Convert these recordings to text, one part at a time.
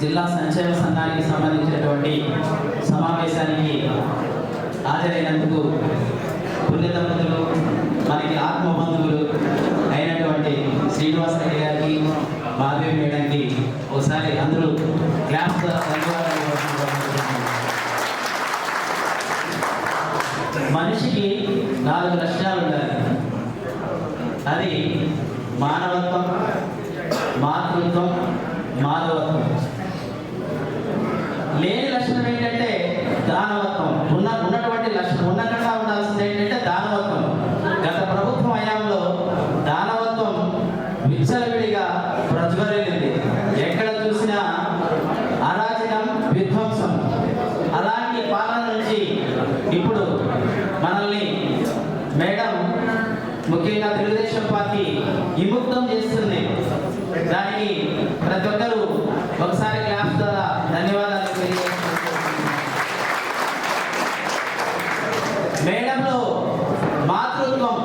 జిల్లా సంక్షేమ సంఘానికి సంబంధించినటువంటి సమావేశానికి హాజరైనందుకు పుణ్య దంపతులు మనకి ఆత్మబంధువులు అయినటువంటి శ్రీనివాస్ రెడ్డి గారికి మాధవి మేడంకి ఒకసారి అందరూ క్లాస్ ధన్యవాదాలు. మనిషికి 4 లక్షణాలు ఉండాలి. అది మానవత్వం, మాతృత్వం, మాధవత్వం. లేని లక్షణం ఏంటంటే దానవత్వం. ఉన్నటువంటి లక్షణం ఉన్నకన్నా ఉండాల్సింది ఏంటంటే దానవత్వం. గత ప్రభుత్వం హయాంలో దానవత్వం విచ్చలవిడిగా ప్రజ్వరిల్లింది. ఎక్కడ చూసినా అరాచకం, విధ్వంసం. అలాంటి పాలన నుంచి ఇప్పుడు మనల్ని మేడం ముఖ్యంగా తెలుగుదేశం పార్టీ విముక్తం చేస్తుంది. దానికి ప్రతి ఒక్కరూ ఒకసారి క్లాస్ ద్వారా ధన్యవాదాలు తెలియజేస్తున్నారు. మేడంలో మాతృత్వం,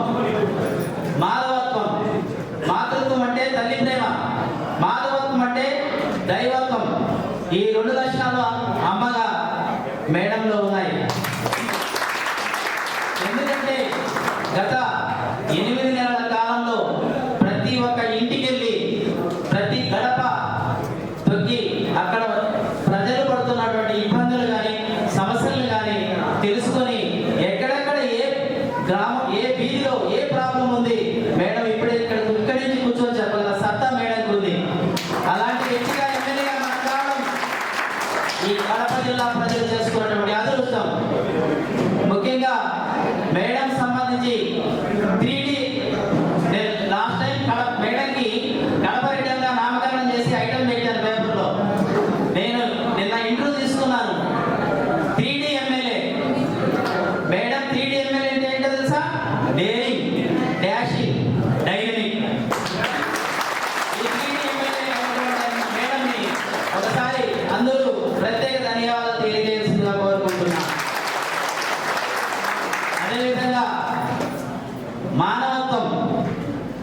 మాధవత్వం. మాతృత్వం అంటే తల్లి ప్రేమ, మాధవత్వం అంటే దైవత్వం. ఈ 2 లక్షణాలు అమ్మగా మేడంలో ఉన్నాయి. ఎందుకంటే గత 8 నెలల కాలంలో ప్రతి ఒక్క ఇంటికి వెళ్ళి ప్రతి గడప తొక్కి అక్కడ ప్రజలు పడుతున్నటువంటి ఇబ్బందులు కానీ సమస్యలు కానీ తెలుసుకొని ఎక్కడెక్కడ ఏ గ్రామం, ఏ వీధిలో ఏ ప్రాబ్లం ఉంది మేడం ఇక్కడి నుంచి కూర్చొని చెప్పగల సత్తా మేడంకు ఉంది. అలాంటి వ్యక్తిగా ఎమ్మెల్యేగా మాట్లాడడం ఈ కడప జిల్లా ప్రజలు చేసుకున్నటువంటి అదృష్టం. ముఖ్యంగా మేడం సంబంధించి 3D లాస్ట్ టైం మేడంకి కడప రిటర్న్గా నామకరణం చేసి ఐటమ్ పెట్టాను పేపర్లో. నేను నిన్న ఇంటర్వ్యూ తీసుకున్నాను. 3D MLA madam. 3D MLA అంటే ఏంటో తెలుసా? Daring, dashing, dynamic. ఈ 3D ఎమ్మెల్యే మేడంని ఒకసారి అందరూ ప్రత్యేక ధన్యవాదాలు తెలియజేయాల్సిందిగా కోరుకుంటున్నాను. అదేవిధంగా మానవత్వం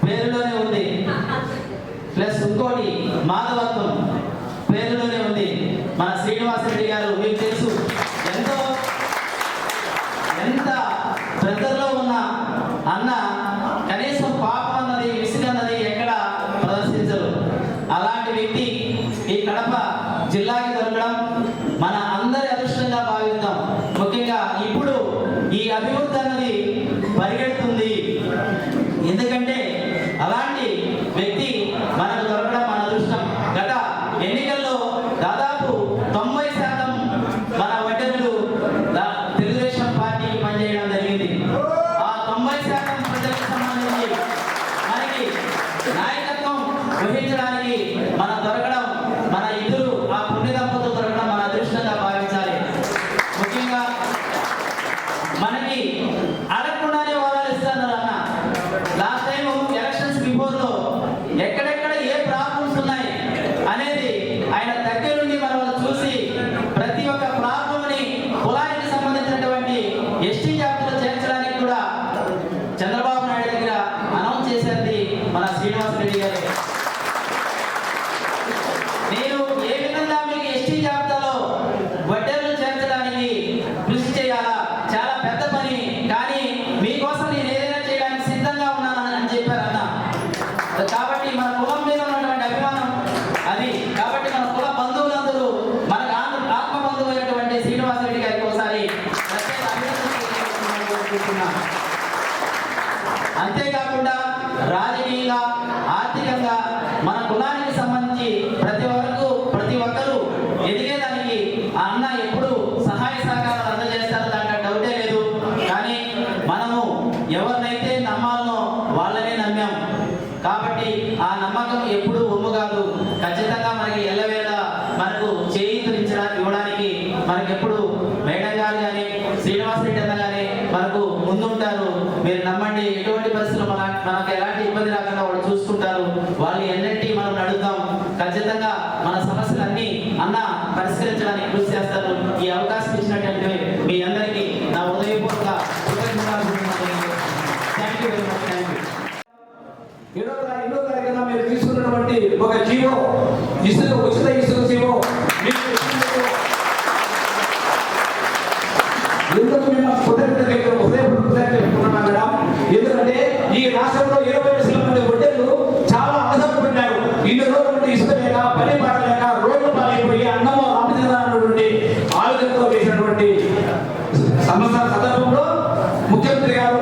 పేరులోనే ఉంది, ప్లస్ ఇంకోటి మాధవత్వం పేరులోనే ఉంది. మన శ్రీనివాస్ రెడ్డి గారు మీకు తెలుసు, ఎంత ప్రజల్లో ఉన్న అన్న కనీసం పాపం అన్నది, విసుగన్నది ఎక్కడ ప్రదర్శించరు. అలాంటి వ్యక్తి ఈ కడప జిల్లాకి దొరకడం మన అందరి అదృష్టంగా భావిద్దాం. ముఖ్యంగా ఇప్పుడు ఈ అభివృద్ధి అన్నది పరిగెడుతుంది. ఎందుకంటే అలాంటి వ్యక్తి మనకు దొరకడం మన అదృష్టం. గత ఎన్నికల్లో దాదాపు 90% మన వడ్డెరులు తెలుగుదేశం పార్టీకి పనిచేయడం జరిగింది. ఆ 90% ప్రజలకు సంబంధించి మనకి నాయకత్వం వహించడానికి మన దొరకడం, మన ఇద్దరు ఆ పుణ్య దంపతులు దొరకడం మన అదృష్టంగా భావించాలి. ముఖ్యంగా మనకి అడగకుండానే వరాలు ఇస్తున్నారు అన్న. లాస్ట్ టైం ఎలక్షన్స్ బిఫోర్లో ఎక్కడెక్కడ ఏ ప్రాబ్లమ్స్ ఉన్నాయి అనేది ఆయన దగ్గరుండి మనం చూసి ప్రతి ఒక్క ప్రాబ్లంని కులానికి సంబంధించినటువంటి ఎస్టీ జాబితాలో చేర్చడానికి కూడా చంద్రబాబు నాయుడు దగ్గర అనౌన్స్ చేసేది మన శ్రీనివాస్ రెడ్డి గారే. నేను ఏ విధంగా మీకు ఎస్టీ జాబితాలో వడ్డెర్లు చేర్చడానికి కృషి చేయాలా, చాలా పెద్ద పని, కానీ మీకోసం నేను ఏదైనా చేయడానికి సిద్ధంగా ఉన్నానని చెప్పారన్న. కాబట్టి మన కులం మీద ఉన్నటువంటి అభిమానం అది. కాబట్టి మన కుల బంధువులందరూ మనకు ఆత్మ బంధువు అయినటువంటి శ్రీనివాస్ రెడ్డి గారికి ఒకసారి ప్రత్యేక అభినందనలు. అంతేకాకుండా రాజకీయంగా, ఆర్థికంగా మన కులానికి సంబంధించి ప్రతి ఒక్కరూ ఎదిగేదానికి ఆ అన్న ఎప్పుడు సహాయ సహకారాలు అందజేస్తారు, దాంట్లో డౌటే లేదు. కానీ మనము ఎవరినైతే నమ్మాలనో వాళ్ళనే నమ్మాం. కాబట్టి ఆ నమ్మకం ఎప్పుడు ఒమ్ము కాదు. ఖచ్చితంగా మనకి ఎల్లవేళ మనకు చేయించడానికి ఇవ్వడానికి మనకి ఎప్పుడు మేడం గారు కానీ శ్రీనివాస్ రెడ్డి అన్న కానీ మనకు ముందుంటారు. మీరు నమ్మండి, ఎటువంటి పరిస్థితులు మనకు ఎలాంటి ఇబ్బంది రాకుండా వాళ్ళు చూసుకుంటారు. వాళ్ళు ఎన్నింటి మనం నడుద్దాం. ఖచ్చితంగా మన సమస్యలన్నీ అన్న పరిష్కరించడానికి కృషి చేస్తారు. ఈ అవకాశం ఇచ్చినట్టు మీ అందరికీ నా హృదయపూర్వక కృతజ్ఞతలు. Thank you very much. Thank you. 7వ తారీఖున మీరు తీసుకున్నటువంటి ఒక జీవో, ఉచిత ఇసుక జీవో ఆలోచనతో చేసినటువంటి సందర్భంలో ముఖ్యమంత్రి గారు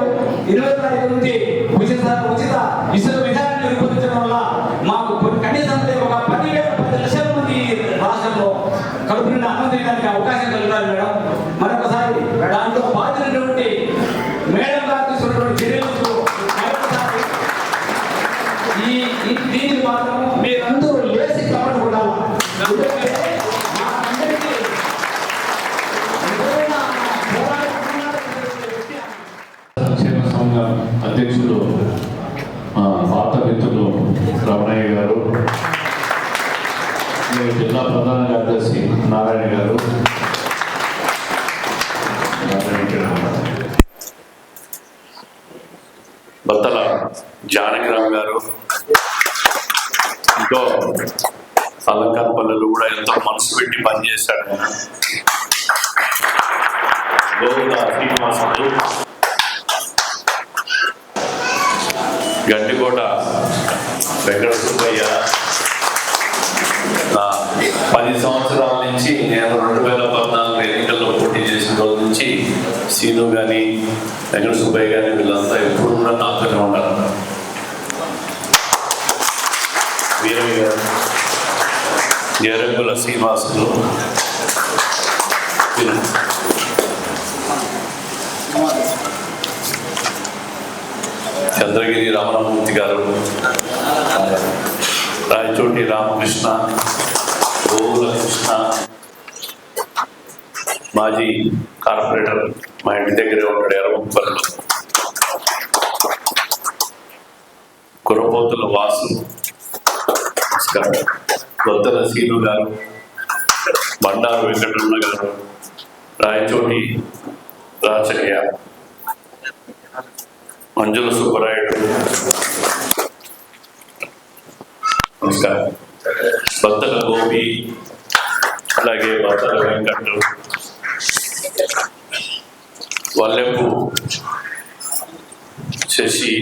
20 తారీఖు నుంచి ఉచిత ఇసుక విధానాన్ని రూపొందించడం వల్ల మాకు కనీసం ఒక 10 లక్షల మంది రాష్ట్రంలో కడుపు నిండా అన్నం తినడానికి అవకాశం కలుగుతారు మేడం. మరొకసారి దాంట్లో బాధ్యులైనటువంటి మేడం గారు తీసుకున్నటువంటి చర్యలకు దీనికి మాత్రం మీరందరూ లేచి కబడి కొట్టాలి. సంక్షేమ సంఘ అధ్యక్షులు పాత మిత్రులు రమణయ్య గారు, జిల్లా ప్రధాన కార్యదర్శి నారాయణ గారు, బత్తల జానకిరామ్ గారు, ఇంకో అలంకారపల్లెలు కూడా ఎంతో మనసు పెట్టి పనిచేశాడు. గోవింద శ్రీనివాసులు, గండికోట వెంకట సుబ్బయ్య, 10 సంవత్సరాల నుంచి నేను 2014 ఎన్నికల్లో పోటీ చేసిన రోజు నుంచి సీను కానీ వెంకట సుబ్బయ్య కానీ వీళ్ళంతా ఎప్పుడు కూడా నాతోనే ఉండాలి. వీరయ్య గారు, జయరంగుల శ్రీనివాసులు, చంద్రగిరి రామనామూర్తి గారు, రాయచోటి రామకృష్ణ, గోవుల కృష్ణ, మాజీ కార్పొరేటర్, మా ఇంటి దగ్గరే ఉంటాడు ఎర్రముప్పల్లో, కురపోతుల వాసు, కొత్తల సీను గారు, బండారు వెంకటరమణ గారు, రాయచోటి రాచయ్య, మంజుల సుబ్బరాయుడు, నమస్కారం, బత్తల గోపి, అలాగే బత్తల వెంకట్, వల్లెప్పు శశి,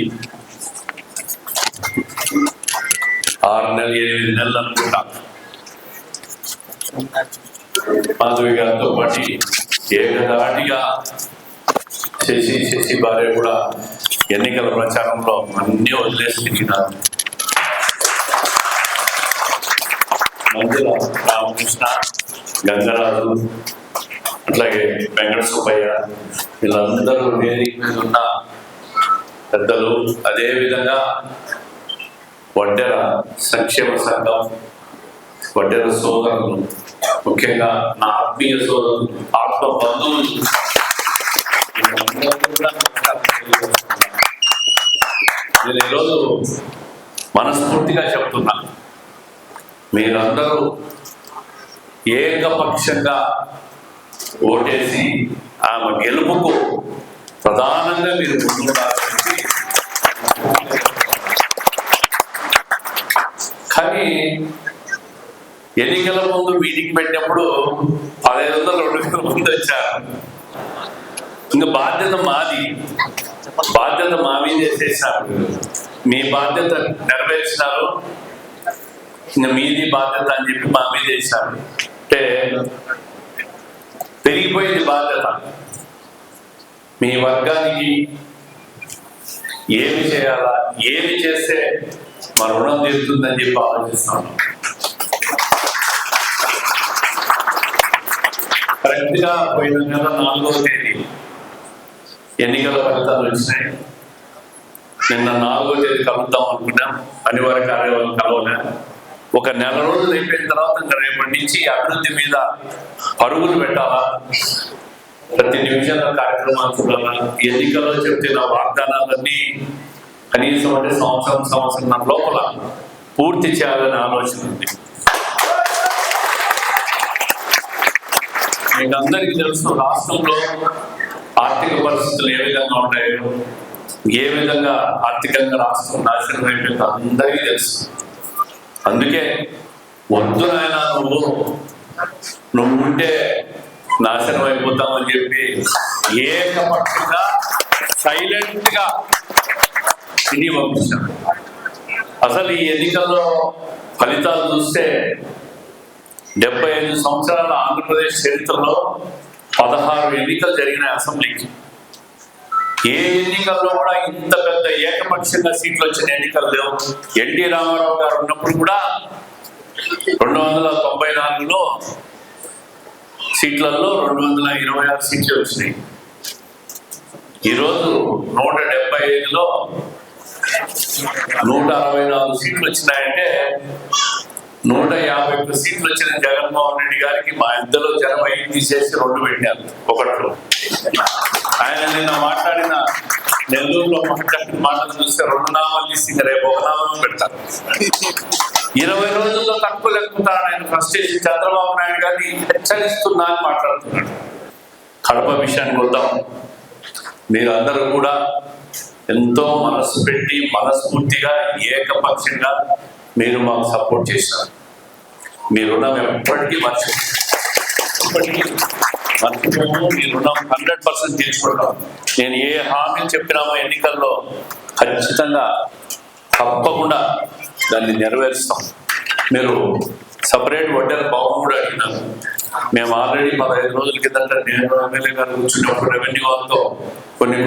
6 నెలలు 8 నెలలు అనుకుంటా మాధవి గారితో పాటు ఏకదాటిగా శశి భార్య కూడా ఎన్నికల ప్రచారంలో అన్నీ వదిలేసి తిరిగినారు. మంజుల రామకృష్ణ, గంగరాజు, అట్లాగే వెంకట సుబ్బయ్య, వీళ్ళందరూ వేదిక మీద ఉన్న పెద్దలు, అదేవిధంగా వడ్డెర సంక్షేమ సంఘం, వడ్డెర సోదరులు, ముఖ్యంగా నా ఆత్మీయ సోదరులు, ఆత్మ బంధువులు, నేను ఈరోజు మనస్ఫూర్తిగా చెప్తున్నా, మీరందరూ ఏకపక్షంగా ఓటేసి ఆమె గెలుపుకు ప్రధానంగా మీరు ముందుండాలని. కానీ ఎన్నికల ముందు మీటింగ్ పెట్టినప్పుడు 1500-2000 మంది వచ్చారు. ఇంకా బాధ్యత మాది, బాధ్యత మా మీద చేసేసారు. మీ బాధ్యత నెరవేర్చినారు, ఇంకా మీది బాధ్యత అని చెప్పి మా మీద వేశారు. అంటే పెరిగిపోయింది బాధ్యత. మీ వర్గానికి ఏమి చేయాలా, ఏమి చేస్తే మన రుణం తీరుతుందని చెప్పి ఆలోచిస్తాను. కరెక్ట్ గా పోయిన నెల 4వ తేదీ ఎన్నికల ఫలితాలు వచ్చినాయి. నిన్న 4వ తేదీ కలుద్దాం అనుకున్నాం, అనివార్య కార్యక్రమాలు కలవలే. ఒక నెల రోజులు అయిపోయిన తర్వాత ఇంకా రేపటి నుంచి అభివృద్ధి మీద పరుగులు పెట్టాలా, ప్రతి నిమిషంలో కార్యక్రమాలు చూడాలా, ఎన్నికల్లో చెప్తున్న వాగ్దానాలన్నీ కనీసం అంటే సంవత్సరం లోపల పూర్తి చేయాలనే ఆలోచన ఉంది. మీకు అందరికీ తెలుసు, రాష్ట్రంలో ఆర్థిక పరిస్థితులు ఏ విధంగా ఉంటాయో, ఏ విధంగా ఆర్థికంగా రాష్ట్రం నాశనం అయిపోయిందో అందరికీ తెలుసు. అందుకే వద్దు నాయన, నువ్వు ఉంటే నాశనం అయిపోతామని చెప్పి ఏకపక్షంగా సైలెంట్ గా తిరిగి పంపించాను. అసలు ఈ ఎన్నికల్లో ఫలితాలు చూస్తే 75 సంవత్సరాల ఆంధ్రప్రదేశ్ చరిత్రలో 16 ఎన్నికలు జరిగినాయి అసెంబ్లీకి. ఏ ఎన్నికల్లో కూడా ఇంత పెద్ద ఏకపక్షంగా సీట్లు వచ్చిన ఎన్నికలు లేవు. ఎన్టీ రామారావు గారు ఉన్నప్పుడు కూడా 294లో సీట్లలో 226 సీట్లు వచ్చినాయి. ఈరోజు 175లో 164 సీట్లు వచ్చినాయంటే 151 సీట్లు వచ్చిన జగన్మోహన్ రెడ్డి గారికి మా ఇద్దరు జనం 5 తీసేసి 2 పెట్టారు ఒకట్లో. ఆయన నిన్న మాట్లాడిన నెల్లూరులో మాట్లాడిన మాటలు చూస్తే 2 నామాలు తీసి రేపు 1 నామం పెడతారు. 20 రోజుల్లో తక్కువ లెక్కుంటారు. ఆయన ఫ్రస్ట్రేషన్ చంద్రబాబు నాయుడు గారిని హెచ్చరిస్తున్నా అని మాట్లాడుతున్నాడు. కడప విషయానికి వద్దాం. మీరందరూ కూడా ఎంతో మనసు పెట్టి మనస్ఫూర్తిగా ఏకపక్షంగా మీరు మాకు సపోర్ట్ చేశారు. మీ రుణం ఎప్పటికీ మర్చిపోము. మీ రుణం 100% తీసుకుంటాం. నేను ఏ హామీ చెప్పినామో ఎన్నికల్లో ఖచ్చితంగా తప్పకుండా దాన్ని నెరవేరుస్తాం. మీరు సపరేట్ వడ్డీల భవనం కూడా అడిగినారు. మేము ఆల్రెడీ 15 రోజుల కిందట నేను ఎమ్మెల్యే గారు కూర్చున్నప్పుడు రెవెన్యూ వాళ్ళతో కొన్ని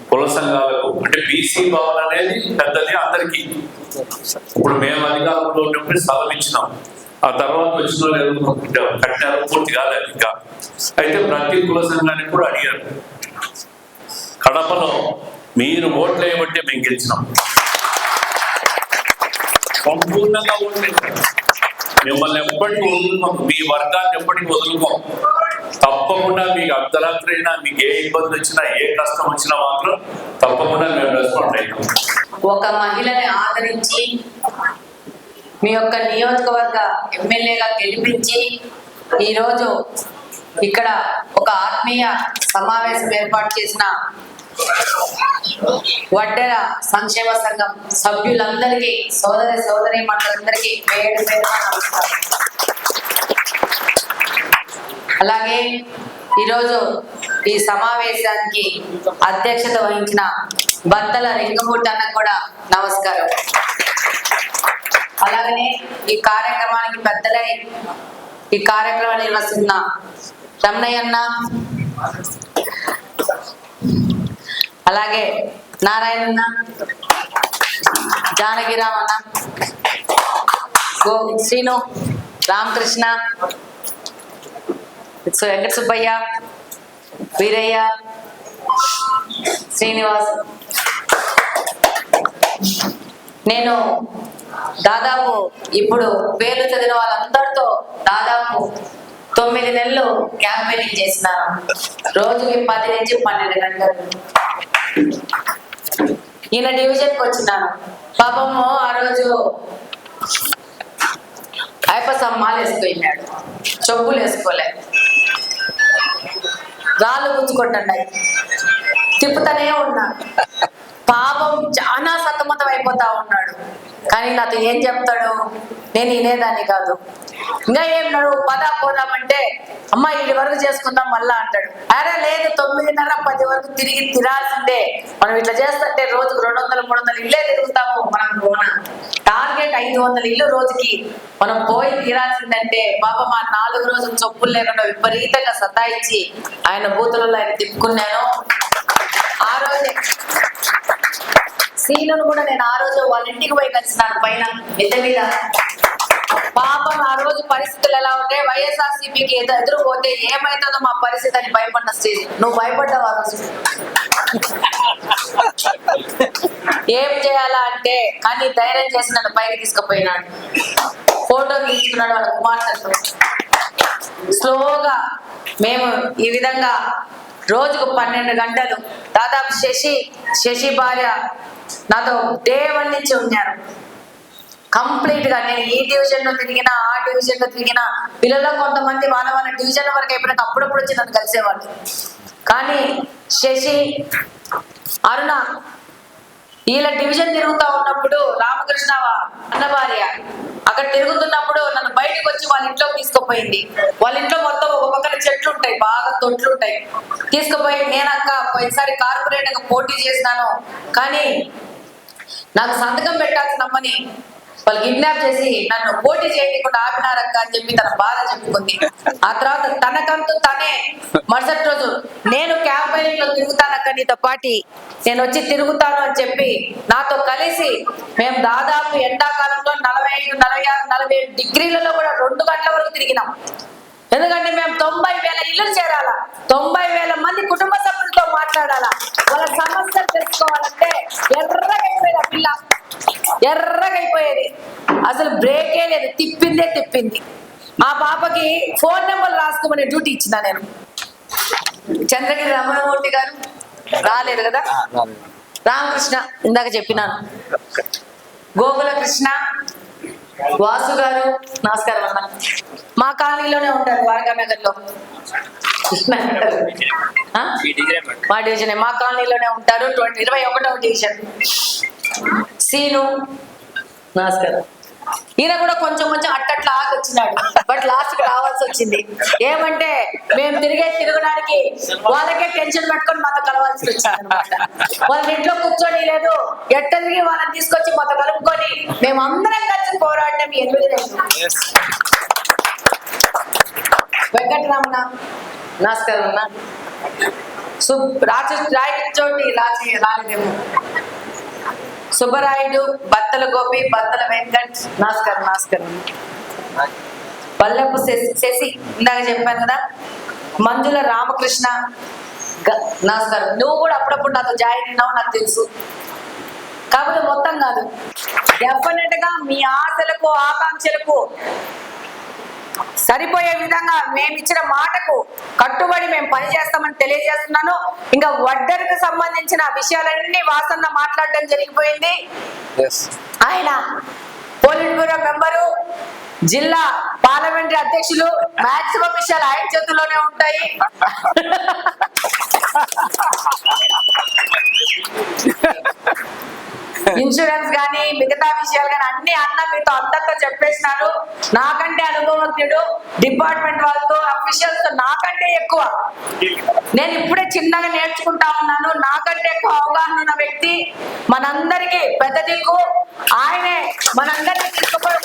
కుల సంఘాలకు అంటే బీసీ భవన్ అనేది పెద్దది అందరికీ. ఇప్పుడు మేము అధికారంలో ఉన్నప్పుడు స్థలం ఇచ్చినాం. ఆ తర్వాత వచ్చిన వాళ్ళు కట్టినారు, పూర్తి కాలేదు ఇంకా. అయితే ప్రతి కుల సంఘానికి కూడా అడిగారు. కడపలో మీరు ఓట్లు వేయబట్టే మేము గెలిచినాం. సంపూర్ణంగా ఓట్లు మిమ్మల్ని ఎప్పటికీ వదులుకోం. మీ వర్గాన్ని ఎప్పటికీ వదులుకోం. తప్పకుండా మీకు అర్ధరాత్రి అయినా మీకు ఏ ఇబ్బంది వచ్చినా ఏ కష్టం వచ్చినా మాత్రం తప్పకుండా మేము రెస్పాండ్ అయ్యాం. ఒక మహిళని ఆదరించి మీ యొక్క నియోజకవర్గ ఎమ్మెల్యేగా గెలిపించి ఈరోజు ఇక్కడ ఒక ఆత్మీయ సమావేశం ఏర్పాటు చేసిన వడ్డెర సంక్షేమ సంఘం సభ్యులందరికీ సోదరి మనందరికీ పేరు పేరున నమస్కారం. అలాగే ఈరోజు ఈ సమావేశానికి అధ్యక్షత వహించిన బత్తల లింగమూర్తి అన్నకు కూడా నమస్కారం. అలాగనే ఈ కార్యక్రమానికి పెద్దలై ఈ కార్యక్రమాన్ని నిర్వహిస్తున్న రమణయ్య అన్న, అలాగే నారాయణన్న, జానకిరామ్ అన్న, శ్రీను, రామకృష్ణ, వెంకట సుబ్బయ్య, వీరయ్య, శ్రీనివాస్. నేను దాదాపు ఇప్పుడు పేర్లు చదివిన వాళ్ళందరితో దాదాపు 9 నెలలు క్యాంపెయినింగ్ చేసినాను. రోజుకి 10 నుంచి 12 గంటలు. ఈయన డివిజన్కి వచ్చినాను. పాపము ఆ రోజు మాల వేసుకున్నాడు, చెప్పులు వేసుకోలే, రాళ్ళు గుంజుకుంటున్నాయి, తిప్పుతూనే ఉన్నా. పాపం చాలా సతమతం అయిపోతా ఉన్నాడు. కానీ నాతో ఏం చెప్తాడు, నేను వినేదాన్ని కాదు. ఇంకా ఏం నడు పదా పోదామంటే అమ్మ 7 వరకు చేసుకుందాం మళ్ళా అంటాడు. అరే లేదు 9:30 10 వరకు తిరిగి తిరాల్సిందే. మనం ఇట్లా చేస్తుంటే రోజుకు 200-300 ఇల్లే తిరుగుతాము. మనం టార్గెట్ 500 ఇల్లు రోజుకి మనం పోయి తీరాల్సిందంటే పాపం ఆ 4 రోజులు చొప్పులు లేకుండా విపరీతంగా సతాయించి ఆయన బూతులలో ఆయన తిప్పుకున్నాను. ఆ రోజే సీనును కూడా నేను ఆ రోజు వాళ్ళ ఇంటికి పోయి కలిసినాను పైన మిద్దె మీద. పాపం ఆ రోజు పరిస్థితులు ఎలా ఉంటే వైఎస్ఆర్సీపీకి ఎదురుపోతే ఏమైతుందో మా పరిస్థితి అని భయపడిన స్టేజ్. నువ్వు భయపడ్డావు ఆ రోజు. ఏం చేయాలా అంటే కానీ ధైర్యం చేసి నన్ను పైకి తీసుకుపోయినాడు. ఫోటో తీసుకున్నాడు వాళ్ళ కుమార్తెతో. స్లోగా మేము ఈ విధంగా రోజుకు 12 గంటలు దాదాపు శశి భార్య నాతో డే 1 నుంచి ఉన్నారు. కంప్లీట్ గా నేను ఈ డివిజన్ లో తిరిగినా ఆ డివిజన్ లో తిరిగినా పిల్లల్లో కొంతమంది వాళ్ళ డివిజన్ వరకు అయిపోయినాక అప్పుడప్పుడు వచ్చి నన్ను కలిసేవాళ్ళు. కానీ శశి, అరుణ వీళ్ళ డివిజన్ తిరుగుతా ఉన్నప్పుడు రామకృష్ణ అన్న భార్య అక్కడ తిరుగుతున్నప్పుడు నన్ను బయటకు వచ్చి వాళ్ళ ఇంట్లోకి తీసుకుపోయింది. వాళ్ళ ఇంట్లో మొత్తం ఒక పక్కన చెట్లు ఉంటాయి, బాగా తొట్లు ఉంటాయి. తీసుకుపోయి నేనక్క పోయినసారి కార్పొరేట్ గా పోటీ చేసినాను కానీ నాకు సంతకం పెట్టాల్సిన అమ్మని వాళ్ళు కిడ్నాప్ చేసి నన్ను పోటీ చేయకుండా ఆపినారక్క అని చెప్పి తన బాధ చెప్పుకుంది. ఆ తర్వాత తనకంటూ తనే మరుసటి రోజు నేను క్యాంపెయినింగ్ లో తిరుగుతానక్క, నీతో పాటి నేను వచ్చి తిరుగుతాను అని చెప్పి నాతో కలిసి మేము దాదాపు ఎండాకాలంలో 45, 46, 47 డిగ్రీలలో కూడా 2 గంటల వరకు తిరిగినాం. ఎందుకంటే మేము 90,000 ఇల్లు చేరాలా, 90,000 మంది కుటుంబ సభ్యులతో మాట్లాడాలా, వాళ్ళ సమస్యలు తెలుసుకోవాలంటే ఎర్రగైపోయేది ఆ పిల్ల, ఎర్రగైపోయేది. అసలు బ్రేకే లేదు, తిప్పింది. ఆ పాపకి ఫోన్ నెంబర్ రాసుకోమని డ్యూటీ ఇచ్చిన నేను. చంద్రగిరి రమణమూర్తి గారు రాలేదు కదా, రామకృష్ణ ఇందాక చెప్పినాను, గోకుల కృష్ణ, వాసు గారు నమస్కారం అన్న. మా కాలనీలోనే ఉంటారు, వారగానగర్ లో మా డివిజన్, మా కాలనీలోనే ఉంటారు, 21వ డివిజన్. సీను నమస్కారం. ఈయన కూడా కొంచెం అట్టట్లా ఆగి వచ్చినాడు, బట్ లాస్ట్ కి రావాల్సి వచ్చింది. ఏమంటే మేము తిరగడానికి వాళ్ళకే టెన్షన్ పెట్టుకొని మాతో కలవాల్సి వచ్చింది అనమాట. వాళ్ళ ఇంట్లో కూర్చొని లేదు, ఎట్ట తిరిగి వాళ్ళని తీసుకొచ్చి మాతో కలుపుకొని మేము అందరం కలిసి పోరాడటం 8 నెలలు. వెంకటరమణ నమస్కారం అన్న. రాలేదేమో సుబ్బరాయుడు, బత్తల గోపి, బత్తల వెంకట్ నమస్కారం. పల్లెపు శశి ఇందాక చెప్పాను కదా, మంజుల రామకృష్ణ నమస్కారం. నువ్వు కూడా అప్పుడప్పుడు నాతో జాయిన్ అయినావు నాకు తెలుసు, కాకపోతే మొత్తం కాదు. డెఫినెట్ గా మీ ఆశలకు ఆకాంక్షలకు సరిపోయే విధంగా మేము ఇచ్చిన మాటకు కట్టుబడి మేము పనిచేస్తామని తెలియజేస్తున్నాను. ఇంకా వడ్డరికి సంబంధించిన విషయాలన్నీ వాసన్న మాట్లాడడం జరిగిపోయింది. ఆయన పోలిట్ బ్యూరో మెంబరు, జిల్లా పార్లమెంటరీ అధ్యక్షులు, మాక్సిమం విషయాలు ఆయన చేతుల్లోనే ఉంటాయి. ఇన్సూరెన్స్ గానీ మిగతా విషయాలు కానీ అన్ని అన్న మీతో అందరితో చెప్పేసినారు. నాకంటే అనుభవజ్ఞుడు, డిపార్ట్మెంట్ వాళ్ళతో అఫీషియల్స్ తో నాకంటే ఎక్కువ, నేను ఇప్పుడే చిన్నగా నేర్చుకుంటా ఉన్నాను. నాకంటే ఎక్కువ అవగాహన ఉన్న వ్యక్తి, మనందరికీ పెద్ద దిక్కు ఆయనే. మనందరినీ తీసుకుపోయి